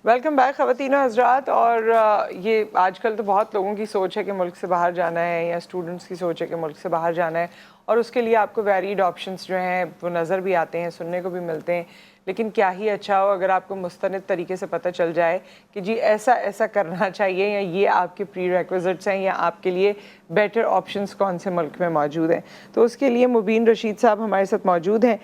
Welcome back خواتین و حضرات. اور یہ آج کل تو بہت لوگوں کی سوچ ہے کہ ملک سے باہر جانا ہے، یا اسٹوڈنٹس کی سوچ ہے کہ ملک سے باہر جانا ہے، اور اس کے لیے آپ کو ویریڈ آپشنس جو ہیں وہ نظر بھی آتے ہیں، سننے کو بھی ملتے ہیں. لیکن کیا ہی اچھا ہو اگر آپ کو مستند طریقے سے پتہ چل جائے کہ جی ایسا ایسا کرنا چاہیے، یا یہ آپ کے پری ریکوزٹس ہیں، یا آپ کے لیے بیٹر آپشنس کون سے ملک میں موجود ہیں. تو اس کے لیے مبین رشید صاحب ہمارے ساتھ موجود ہیں،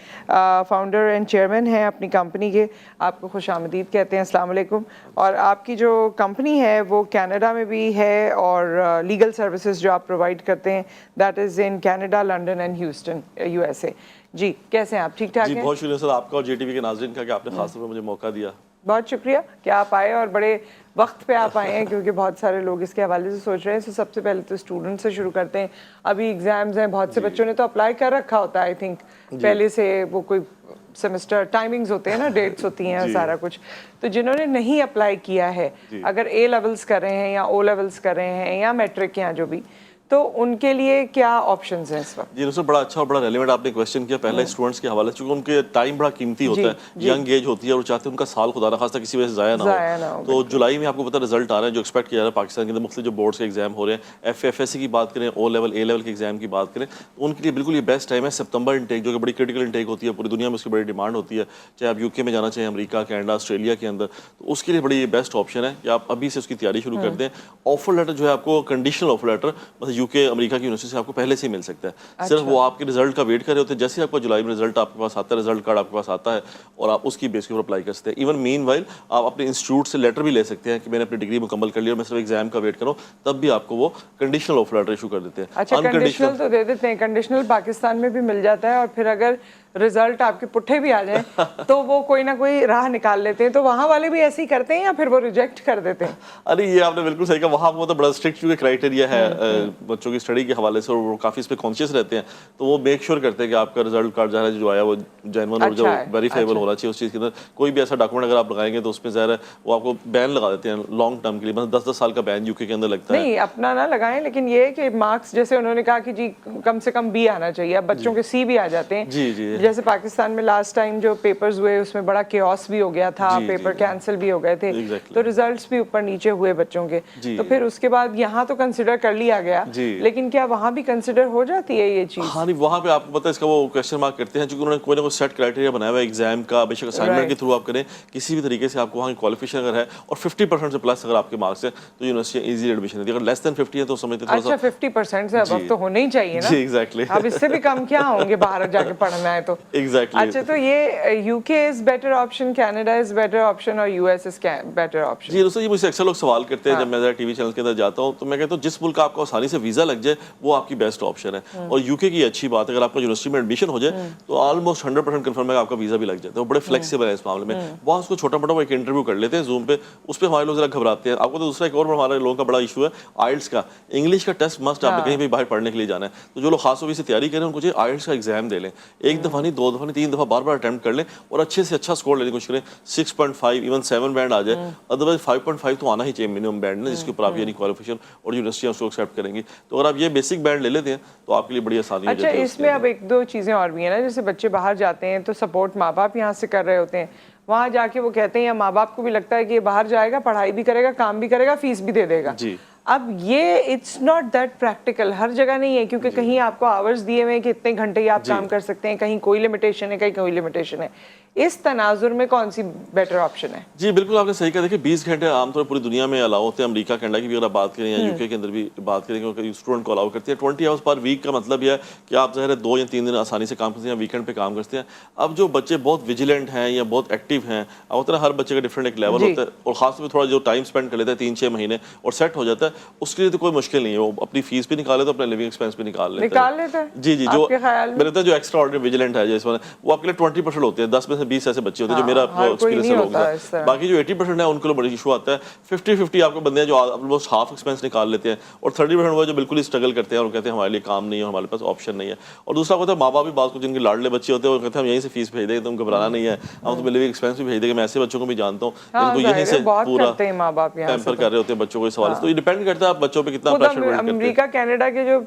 فاؤنڈر اینڈ چیئرمین ہیں اپنی کمپنی کے. آپ کو خوش آمدید کہتے ہیں. السلام علیکم. اور آپ کی جو کمپنی ہے وہ کینیڈا میں بھی ہے، اور لیگل سروسز جو آپ پرووائڈ کرتے ہیں that is in Canada, London and Houston, U S A. جی کیسے ہیں آپ؟ ٹھیک ٹھاک ہیں؟ جی بہت شکریہ سر آپ کا اور جے ٹی وی کے ناظرین کا کہ آپ نے خاص طور پر مجھے موقع دیا. بہت شکریہ کہ آپ آئے، اور بڑے وقت پہ آپ آئے ہیں کیونکہ بہت سارے لوگ اس کے حوالے سے سوچ رہے ہیں. سب سے پہلے تو اسٹوڈنٹ سے شروع کرتے ہیں. ابھی ایگزامز ہیں، بہت سے بچوں نے تو اپلائی کر رکھا ہوتا ہے، آئی تھنک پہلے سے وہ کوئی سیمسٹر ٹائمنگز ہوتے ہیں نا، ڈیٹس ہوتی ہیں سارا کچھ. تو جنہوں نے نہیں اپلائی کیا ہے، اگر اے لیولز کر رہے ہیں یا او لیولز کر رہے ہیں یا میٹرک یا جو بھی، تو ان کے لیے کیا آپشنز ہیں اس وقت؟ جی سر بڑا اچھا اور بڑا ریلیونٹ آپ نے کویشچن کیا. پہلے اسٹوڈنٹس کے حوالے سے، چونکہ ان کے ٹائم بڑا قیمتی ہوتا ہے، ینگ ایج ہوتی ہے، اور چاہتے ہیں ان کا سال خدا نخواستہ کسی وجہ سے ضائع نہ ہو. تو جولائی میں آپ کو پتہ رزلٹ آ رہے ہیں جو ایکسپیکٹ کیا جا رہا ہے پاکستان کے اندر. مختلف جو بورڈس کے ایگزام ہو رہے ہیں، ایف ایس سی کی بات کریں، او لیول اے لیول کے ایگزام کی بات کریں، ان کے لیے بالکل یہ بیسٹ ٹائم ہے سپتمبر انٹیک، جو کہ بڑی کرٹیکل انٹیک ہوتی ہے پوری دنیا میں، اس کی بڑی ڈیمانڈ ہوتی ہے. چاہے آپ یو کے میں جانا چاہیں، امریکہ، کینیڈا، آسٹریلیا کے اندر، تو اس کے لیے بڑی بیسٹ آپشن ہے کہ آپ ابھی سے اس کی تیاری شروع کر دیں. آفر لیٹر جو ہے آپ کو کنڈیشنل آفر لیٹر مطلب یو کے، امریکہ کی یونیورسٹی سے آپ کو پہلے سے ہی مل سکتا ہے. صرف وہ آپ کے رزلٹ کا ویٹ کر رہے ہوتے ہیں. جیسے آپ کو جولائی میں رزلٹ آپ کے پاس آتا ہے، رزلٹ کارڈ آپ کے پاس آتا ہے، اور آپ اس کی بیس کے اوپر اپلائی کر سکتے ہیں. ایون مین وائل آپ اپنے انسٹیٹیوٹ سے لیٹر بھی لے سکتے ہیں کہ میں نے اپنی ڈگری مکمل کر لی اور میں صرف ایگزام کا ویٹ کروں، تب بھی آپ کو وہ کنڈیشنل آفر لیٹر ایشو کر دیتے ہیں. اچھا کنڈیشنل تو دے دیتے ہیں، کنڈیشنل پاکستان میں بھی مل جاتا ہے، اور پھر اگر رزلٹ آپ کے پٹھے بھی آ جائیں تو وہ کوئی نہ کوئی راہ نکال لیتے ہیں. تو وہاں والے بھی ایسے ہی کرتے ہیں یا پھر وہ ریجیکٹ کر دیتے ہیں؟ ارے یہ آپ نے بالکل صحیح کہا. وہاں وہ تو بڑا اسٹرکٹ چونکہ کرائٹیریا ہے بچوں کی اسٹڈی کے حوالے سے، اور وہ کافی اس پہ کانشیس رہتے ہیں. تو وہ میک شیور کرتے ہیں کہ آپ کا رزلٹ کارڈ جو آیا وہ جینون اور جو ویریفائیبل ہونا چاہیے اس چیز کے اندر. کوئی بھی ایسا ڈاکومنٹ اگر آپ لگائیں گے تو اس میں ظاہر ہے وہ آپ کو بین لگا دیتے ہیں لانگ ٹرم کے لیے. مطلب 10 سال کا بین یو کے اندر لگتا ہے. نہیں اپنا نہ لگائیں، لیکن یہ کہ مارکس جیسے انہوں نے کہا کہ جی کم سے کم بی آنا چاہیے، اب بچوں کے سی بھی آ جاتے ہیں. جیسے پاکستان میں لاسٹ ٹائم جو پیپرز ہوئے اس میں بڑا کیوس بھی ہو گیا تھا، پیپر کینسل بھی ہو گئے تھے، تو ریزلٹس بھی اوپر نیچے ہوئے بچوں کے. تو پھر اس کے بعد یہاں تو کنسیڈر کر لیا گیا، لیکن کیا وہاں بھی کنسیڈر ہو جاتی ہے یہ چیز؟ ہاں نہیں، وہاں پہ آپ کو پتہ ہے اس کا وہ کویشچن مارک کرتے ہیں، چونکہ انہوں نے کوئی نہ کوئی سیٹ کرائٹیریا بنایا ہوا ہے ایگزام کا. بے شک اسائنمنٹ کے تھرو آپ کریں، کسی بھی طریقے سے آپ کو وہاں کی کوالیفیکیشن اگر ہے اور 50% سے پلس اگر آپ کے مارکس ہیں تو یونیورسٹی ایزی ایڈمیشن ہے. اگر لیس دین 50 ہے تو سمجھتے تھوڑا سا. اچھا 50% سے ابو تو ہونے ہی چاہیے نا. جی ایگزیکٹلی. اب اس سے بھی کم کیا ہوں گے باہر جا کے پڑھنا ہے تو. ایگزیکٹلی. اچھا تو یہ U K is better option, Canada is better option, اور U S is better option? جی دوستو، یہ مجھ سے اکثر لوگ سوال کرتے ہیں جب میں ٹی وی چینل کے اندر جاتا ہوں، تو میں کہتا ہوں جس ملک کا آپ کو آسانی سے ویزا لگ جائے وہ آپ کی بیسٹ آپشن ہے. اور یو کے کی اچھی بات ہے، اگر آپ کا یونیورسٹی میں ایڈمیشن ہو جائے تو آلموسٹ 100% کنفرم ہے کہ آپ کا ویزا بھی لگ جاتا ہے. وہ بڑے فلیکسیبل ہے اس معاملے میں. وہاں اس کو چھوٹا موٹا وہ ایک انٹرویو کر لیتے ہیں زوم پہ، اس پہ ہمارے لوگ ذرا گھبراتے ہیں. آپ کو تو دوسرا ایک اور ہمارے لوگوں کا بڑا ایشو ہے آئلٹس کا. انگلش کا ٹیسٹ مسٹ، آپ نے کہیں بھی باہر پڑھنے کے لیے جانا ہے تو جو لوگ خاص طور سے تیاری کریں ان کو چاہیے آئلٹس کا ایگزام دے لیں. ایک دفعہ نہیں، 2 دفعہ نہیں، 3 دفعہ بار بار اٹیمپٹ کر لیں اور اچھے سے اچھا اسکور لینے کی کوشش کریں. 6.5 ایون 7 بینڈ آ جائے، ادروائز 5.5 تو آنا ہی چاہیے منیمم بینڈ، جس کے اوپر آپ یعنی کوالیفیکیشن اور یونیورسٹیاں اس کو ایکسیپٹ کریں گی. تو اگر آپ یہ بیسک بینڈ لے لیتے ہیں تو آپ کے لیے بڑی آسانی ہو جاتی ہے. اچھا اس میں اب 1-2 چیزیں اور بھی ہیں نا، جیسے بچے باہر جاتے ہیں تو سپورٹ ماں باپ یہاں سے کر رہے ہوتے ہیں، وہاں جا کے وہ کہتے ہیں، یا ماں باپ کو بھی لگتا ہے کہ یہ باہر جائے گا، پڑھائی بھی کرے گا، کام بھی کرے گا، فیس بھی دے دے گا. اب یہ اٹس ناٹ دیٹ پریکٹیکل، ہر جگہ نہیں ہے، کیونکہ کہیں آپ کو آورز دیے ہوئے ہیں کہ اتنے گھنٹے ہی آپ کام کر سکتے ہیں، کہیں کوئی لمیٹیشن ہے، کہیں کوئی لمیٹیشن ہے. اس تناظر میں کون سی بیٹر آپشن ہے؟ جی بالکل آپ نے صحیح کہا. دیکھیں 20 گھنٹے عام طور پر پوری دنیا میں الاؤ ہوتے ہیں. امریکہ کینیڈا کی بھی اگر بات کریں یا یو کے اندر بھی بات کریں کہ اسٹوڈنٹ کو الاؤ کرتے ہیں 20 آورس پر ویک. کا مطلب یہ ہے کہ آپ ظاہر ہے 2 یا 3 دن آسانی سے کام کرتے ہیں، ویکینڈ پہ کام کرتے ہیں. اب جو بچے بہت ویجیلنٹ ہیں یا بہت ایکٹیو ہیں، اب ہوتا ہے ہر بچے کا ڈفرینٹ ایک لیول ہوتا ہے، اور خاص طور پہ تھوڑا جو ٹائم اسپینڈ کر لیتا ہے 3-6 مہینے اور سیٹ ہو جاتا ہے، اس کے لیے تو کوئی مشکل نہیں ہے. وہ اپنی فیس بھی نکالے تو اپنا لیونگ ایکسپینس بھی نکال لیتا ہے. جی جی، جو میرے جو ایکسٹرا آرڈنری ویجیلنٹ ہے جس میں وہ آپ کے لیے 20% ہوتے ہیں. 10 میں سے 20 ایسے بچے ہوتے ہیں جو میرا ایکسپیرینس ہوگا. باقی جو 80% ہے ان کو بڑی ایشو آتا ہے. 50-50 آپ کو بندے ہیں جو آلموسٹ ہاف ایکسپینس نکال لیتے ہیں، اور 30% وہ جو بالکل ہی اسٹرگل کرتے ہیں اور کہتے ہیں ہمارے لیے کام نہیں ہے، ہمارے پاس آپشن نہیں ہے. اور دوسرا ہوتا ہے ماں باپ بھی بعض کو جن کے لاڈلے بچے ہوتے ہیں وہ کہتے ہیں ہم یہیں سے فیس بھیج دیں گے، تم گھبرانا نہیں ہے، ہم تمہیں لیونگ ایکسپینس بھی بھیج دیں گے. میں ایسے بچوں کو بھی جانتا ہوں جن کو یہیں سے پورا پیمپر کر رہے ہوتے ہیں بچوں کو اس حوالے سے. تو یہ ڈیپینڈ کرتا ہے آپ بچوں پہ کتنا پریشر بلڈ کرتے ہیں. امریکہ کینیڈا کے جو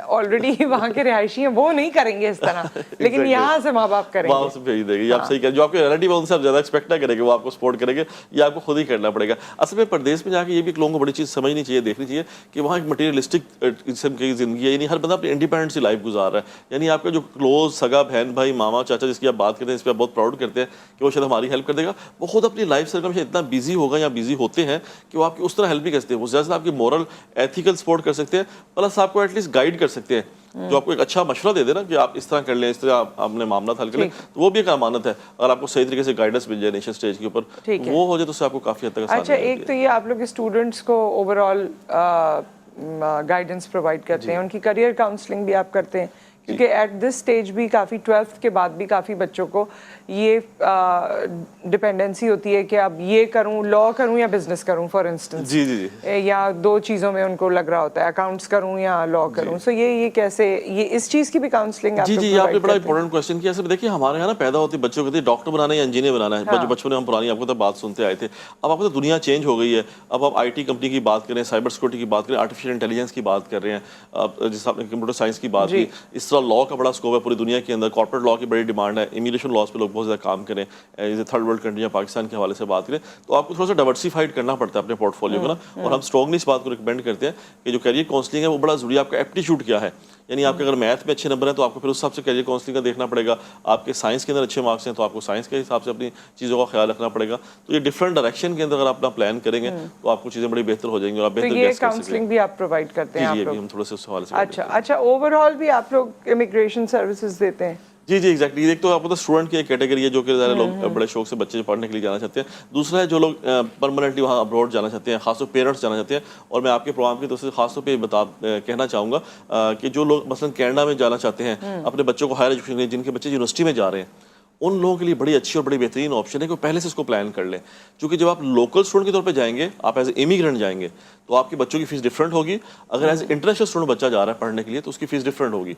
آلریڈی وہاں کے رہائشی ہیں وہ نہیں کریں گے اس طرح، لیکن یہاں سے ماں باپ کریں گے، وہاں سے بھیج دیں گے. یہ آپ صحیح صحیح کہا, جو آپ کے ریلیٹیو ان سے آپ زیادہ ایکسپیکٹ نہ کریں کہ وہ آپ کو سپورٹ کریں گے, یہ آپ کو خود ہی کرنا پڑے گا. اصل میں پردیس میں جا کے یہ بھی لوگوں کو بڑی چیز سمجھنی چاہیے, دیکھنی چاہیے کہ وہاں ایک مٹیریلسٹک قسم کی زندگی ہے, یعنی ہر بندہ اپنی انڈیپینڈنٹ سی لائف گزار رہا ہے. یعنی آپ کا جو کلوز سگا بہن بھائی ماما چاچا جس کی آپ بات کرتے ہیں, اس پہ آپ بہت پراؤڈ کرتے ہیں کہ وہ شاید ہماری ہیلپ کر دے گا, وہ خود اپنی لائف سرکل میں اتنا بیزی ہوگا یا بیزی ہوتے ہیں کہ وہ آپ کی اس طرح ہیلپ بھی کر سکتے ہیں. وہ زیادہ سے آپ کی مورل ایتھیکل سپورٹ کر سکتے ہیں, پلس آپ کو ایٹ لیسٹ گائیڈ کر سکتے ہیں, جو آپ کو ایک اچھا مشورہ دے دے نا کہ آپ اس طرح کر لیں, اس طرح آپ اپنے معاملات حل کر لیں, تو وہ بھی ایک امانت ہے. اگر آپ کو صحیح طریقے سے گائیڈنس مل جائے نیشنل اسٹیج کے اوپر, وہ ہو جائے تو اس سے آپ کو کافی حد تک. اچھا, ایک تو یہ آپ لوگ اسٹوڈنٹس کو اوور آل گائیڈنس پرووائڈ کرتے ہیں, ان کی کریئر کاؤنسلنگ بھی آپ کرتے ہیں, کیونکہ ایٹ دس اسٹیج بھی کافی 12th کے بعد بھی کافی بچوں کو یہ ڈپینڈنسی ہوتی ہے کہ اب یہ کروں, لا کروں یا بزنس کروں فار انسٹنس, یا دو چیزوں میں ان کو لگ رہا ہوتا ہے اکاؤنٹس کروں یا لا کروں. سو یہ کیسے, یہ اس چیز کی بھی کاؤنسلنگ آپ جی آپ نے بڑا امپورٹنٹ کوشچن کیا. دیکھیے ہمارے یہاں نا پیدا ہوتے بچوں کو ڈاکٹر بنانا ہے یا انجینئر بنانا ہے, جو بچوں نے ہم پرانی آپ کو تو بات سنتے آئے تھے. اب آپ کو تو دنیا چینج ہو گئی ہے, اب آپ آئی ٹی کمپنی کی بات کریں, سائبر سیکورٹی کی بات کریں, آرٹیفیشیل انٹیلیجنس کی بات کر رہے ہیں, جس آپ نے کمپیوٹر سائنس کی بات کی, اس طرح لا کا بڑا اسکوپ ہے پوری دنیا کے اندر, کارپوریٹ لا کی بڑی ڈیمانڈ ہے, امیگریشن لاس پہ لوگ بہت زیادہ کام کریں, جیسے تھرڈ ورلڈ کنٹری یا پاکستان کے حوالے سے بات کریں, تو آپ کو تھوڑا سا ڈائیورسیفائڈ کرنا پڑتا ہے اپنے پورٹ فولیو کو نا. اور ہم اسٹرانگلی اس بات کو ریکمینڈ کرتے ہیں کہ جو کیریئر کاؤنسلنگ ہے وہ بڑا ضروری ہے. آپ کا ایپٹیچیوڈ کیا ہے, یعنی آپ کے اگر میتھ میں اچھے نمبر ہیں تو آپ کو پھر اس حساب سے کیریئر کاؤنسلنگ کا دیکھنا پڑے گا. آپ کے سائنس کے اندر اچھے مارکس ہیں تو آپ کو سائنس کے حساب سے اپنی چیزوں کا خیال رکھنا پڑے گا. تو یہ ڈفرنٹ ڈائریکشن کے اندر اگر آپ اپنا پلان کریں گے تو آپ کو چیزیں بڑی بہتر ہو جائیں گی اور آپ بہتر گیس کر سکیں گے. کاؤنسلنگ بھی آپ پرووائڈ کرتے ہیں آپ لوگ؟ ہم تھوڑے سے اس حوالے سے. اچھا, اوور آل بھی آپ لوگ امیگریشن سروسز دیتے ہیں؟ جی ایگزیکٹلی. ایک تو آپ کو اسٹوڈنٹ کی ایک کیٹیگری ہے جو کہ ظاہر لوگ بڑے شوق سے بچے پڑھنے کے لیے جانا چاہتے ہیں. دوسرا ہے جو لوگ پرماننٹلی وہاں ابروڈ جانا چاہتے ہیں, خاص طور پیرنٹس جانا چاہتے ہیں. اور میں آپ کے پروگرام کی طرف سے خاص طور پہ کہنا چاہوں گا کہ جو لوگ مثلا کینیڈا میں جانا چاہتے ہیں اپنے بچوں کو ہائر ایجوکیشن, جن کے بچے یونیورسٹی میں جا رہے ہیں, ان لوگوں کے لیے بڑی اچھی اور بڑی بہترین آپشن ہے کہ وہ پہلے سے اس کو پلان کر لیں. کیونکہ جب آپ لوکل اسٹوڈنٹ کے طور پہ جائیں گے, آپ ایز اے امیگرینٹ جائیں گے, تو آپ کے بچوں کی فیس ڈفرینٹ ہوگی. اگر ایز اے انٹرنیشنل اسٹوڈنٹ بچہ جا رہا ہے پڑھنے کے لیے تو اس کی فیس ڈفرینٹ ہوگی.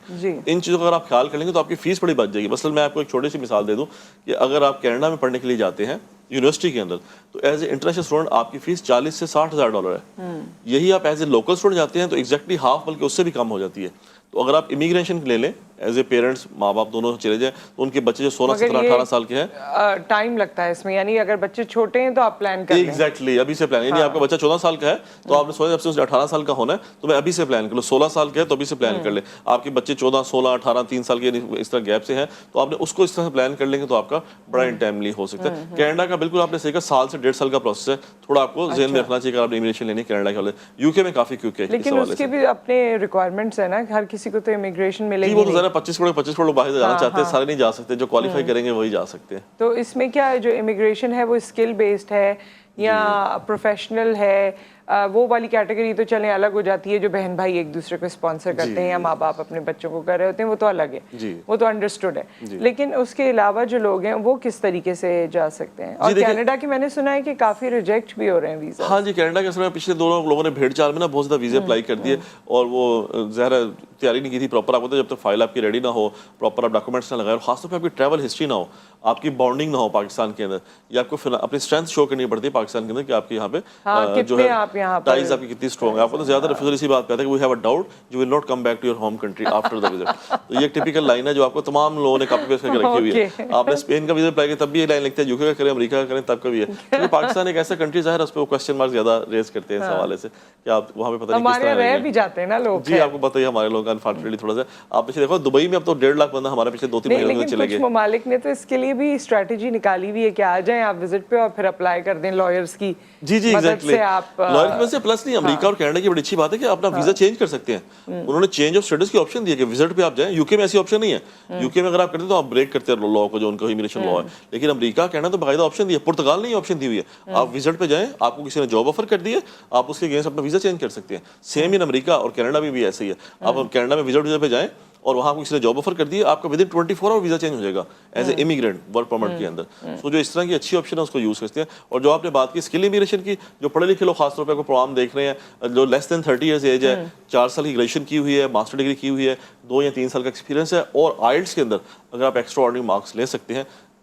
ان چیزوں کا اگر آپ خیال کر لیں گے تو آپ کی فیس بڑی بچ جائے گی. مثلا میں آپ کو ایک چھوٹی سی مثال دے دوں کہ اگر آپ کینیڈا میں پڑھنے کے لیے جاتے ہیں یونیورسٹی کے اندر, تو ایز اے انٹرنیشنل اسٹوڈنٹ آپ کی فیس $40,000 سے $60,000 ہے. یہی آپ ایز اے لوکل اسٹوڈنٹ جاتے ہیں تو ایگزیکٹلی ہاف, بلکہ اس سے بھی کم ہو جاتی ہے. تو اگر آپ امیگریشن لے لیں ایز اے پیرنٹس, ماں باپ دونوں چلے جائیں, تو ان کے بچے جو 16, 17, 18 سال کے ہیں, ٹائم لگتا ہے اس میں. یعنی اگر بچے چھوٹے ہیں تو آپ پلان کر لیں. ایگزیکٹلی ابھی سے پلان, یعنی آپ کا بچہ 14 سال کا ہے تو آپ نے سوچا جب سے 18 سال کا ہونا ہے تو میں ابھی سے پلان کر لوں. 16 سال کا ہے تو ابھی سے پلان کر لیں. آپ کے بچے 14, 16, 18, 3 سال کے اس طرح گیپ سے ہیں تو آپ نے اس کو اس طرح سے پلان کر لیں گے تو آپ کا بڑا ان ٹائملی ہو سکتا ہے. کینیڈا کا بالکل آپ نے صحیح کہا, 1 سے 1.5 سال کا پروسیس ہے. تھوڑا آپ کو ذہن میں رکھنا چاہیے کہ آپ نے امیگریشن لینی کینیڈا کے حوالے. یو کے میں کافی کیوک ہے, لیکن اس کے بھی اپنے ریکوائرمنٹس ہیں نا, ہر کسی کو تو امیگریشن ملے گی. وہ تو ذرا 25 کروڑ لوگ باہر جانا چاہتے ہیں, سارے نہیں جا سکتے, جو کوالیفائی کریں گے وہی جا سکتے ہیں. تو اس میں کیا ہے, جو امیگریشن ہے وہ اسکل بیسڈ ہے یا پروفیشنل ہے؟ وہ والی کیٹیگری تو چلیں الگ ہو جاتی ہے, جو بہن بھائی ایک دوسرے کو اسپانسر کرتے ہیں یا ماں باپ اپنے بچوں کو کر رہے ہوتے ہیں, وہ تو الگ ہے, وہ تو انڈرسٹوڈ ہے. لیکن اس کے علاوہ جو لوگ ہیں وہ کس طریقے سے جا سکتے ہیں؟ اور کینیڈا کی میں نے سنا ہے کہ کافی ریجیکٹ بھی ہو رہے ہیں ویزا. ہاں جی, کینیڈا کے اصل میں پچھلے 2 لوگوں نے بھیڑ چال میں نا بہت زیادہ ویزے اپلائی کر دیے, اور وہ ظاہر تیاری نہیں کی تھی پراپر. آپ کو جب تک فائل آپ کی ریڈی نہ ہو, پراپر آپ ڈاکومنٹس نہ لگائے, اور خاص طور پہ آپ کی ٹریول ہسٹری نہ ہو, آپ کی بانڈنگ نہ ہو پاکستان کے اندر, یا آپ کو اپنی اسٹرینتھ شو کرنی پڑتی ہے پاکستان کے اندر کہ آپ کے یہاں پہ جو ہے ٹائز آپ کی کتنی اسٹرانگ ہے. آپ کو تو زیادہ ریفیوزل اسی بات پہ آتا ہے کہ we have a doubt you will not come back to your home country after the visit. تو یہ ایک ٹپیکل لائن ہے جو آپ کو تمام لوگوں نے کاپی پیسٹ کر کے رکھی ہوئی ہے. آپ نے اسپین کا ویزا اپلائی کیا تب بھی یہ لائن لکھتے ہیں, یو کے کا کریں, امریکہ کا کریں, تب کا بھی ہے. کیونکہ پاکستان ایک ایسا کنٹری ظاہر ہے اس پہ وہ کوسچن مارک زیادہ ریز کرتے ہیں اس حوالے سے کہ آپ وہاں پہ پتہ نہیں کس طرح رہ بھی جاتے ہیں نا لوگ. جی آپ کو پتہ ہی ہمارے لوگ انفارچونیٹلی تھوڑا سا آپ پیچھے دیکھو, دبئی میں اب تو 1.5 لاکھ بندہ ہمارے پیچھے 2-3 مہینے میں چلے گئے. کچھ ممالک نے تو اس کے لیے بھی اسٹریٹجی نکالی ہوئی ہے کہ آ جائیں آپ وزٹ پہ اور پھر اپلائی کر دیں لائرس کی. جی ایگزیکٹلی, لائر کی وجہ سے. پلس نہیں, امریکہ اور کینیڈا کی بڑی اچھی بات ہے کہ آپ اپنا ویزا چینج کر سکتے ہیں. انہوں نے چینج آف اسٹیٹس کی آپشن دی ہے کہ وزٹ پہ آپ جائیں. یو کے میں ایسی آپشن نہیں ہے. یو کے میں اگر آپ کرتے ہیں تو آپ بریک کرتے ہیں لا کو, جو ان کا امیگریشن لا ہے. لیکن امریکہ کینیڈا تو باقاعدہ آپشن دی ہے. پرتگال نے آپشن دی ہوئی ہے, آپ وزٹ پہ جائیں, آپ کو کسی نے جاب آفر کر دی ہے, آپ اس کے اگینسٹ اپنا ویزا چینج کر سکتے ہیں. سیم ان امریکہ اور کینیڈا میں بھی ایسے ہی ہے. آپ کینیڈا میں وزٹ پہ جائیں اور وہاں کو کسی نے جاب آفر کر دی ہے, آپ کا ودن 24 آور ویزا چینج ہو جائے گا as a immigrant work permit کے اندر. سو جو اس طرح کی اچھی آپشن ہے اس کو یوز کرتے ہیں. اور جو آپ نے بات کی اسکل امیگریشن کی, جو پڑھے لکھے لوگ خاص طور پہ پروگرام دیکھ رہے ہیں, جو لیس دین 30 ایئرز ایج ہے, 4 سال کی گریجویشن کی ہوئی ہے, ماسٹر ڈگری کی ہوئی ہے, 2 یا 3 سال کا ایکسپیرینس ہے, اور آئلٹس کے اندر اگر آپ ایکسٹرا آرڈنری مارکس لے سکتے ہیں